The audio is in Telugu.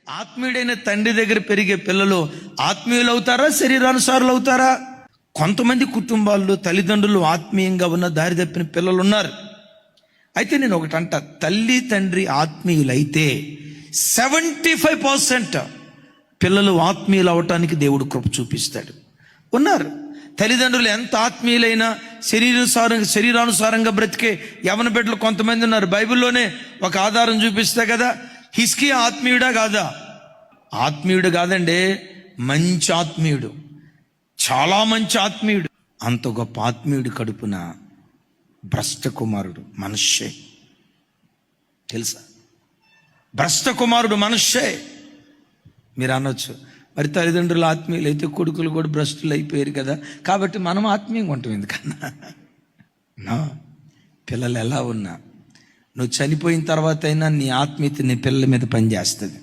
ఆత్మీయుడైన తండ్రి దగ్గర పెరిగే పిల్లలు ఆత్మీయులు అవుతారా, శరీరానుసారులు అవుతారా? కొంతమంది కుటుంబాల్లో తల్లిదండ్రులు ఆత్మీయంగా ఉన్న దారి తప్పిన పిల్లలు ఉన్నారు. అయితే నేను ఒకటంట, తల్లి తండ్రి ఆత్మీయులైతే 75% పిల్లలు ఆత్మీయులు అవటానికి దేవుడు కృప చూపిస్తాడు. ఉన్నారు తల్లిదండ్రులు ఎంత ఆత్మీయులైనా శరీరానుసారంగా బ్రతికే యవన బిడ్డలు కొంతమంది ఉన్నారు. బైబిల్లోనే ఒక ఆధారం చూపిస్తే కదా, హిజ్కియా ఆత్మీయుడా కాదా? ఆత్మీయుడు కాదండి, మంచి ఆత్మీయుడు, చాలా మంచి ఆత్మీయుడు. అంత గొప్ప ఆత్మీయుడి కడుపున భ్రష్ట కుమారుడు మనష్షే. తెలుసా? భ్రష్ట కుమారుడు మనష్షే. మీరు అనొచ్చు, మరి తల్లిదండ్రులు ఆత్మీయులు అయితే కొడుకులు కూడా భ్రష్టులు అయిపోయారు కదా, కాబట్టి మనం ఆత్మీయంగా ఉంటాం ఎందుకన్నా? నా పిల్లలు ఎలా ఉన్నా, నువ్వు చనిపోయిన తర్వాత అయినా నీ ఆత్మీయత నీ పిల్లల మీద పనిచేస్తుంది.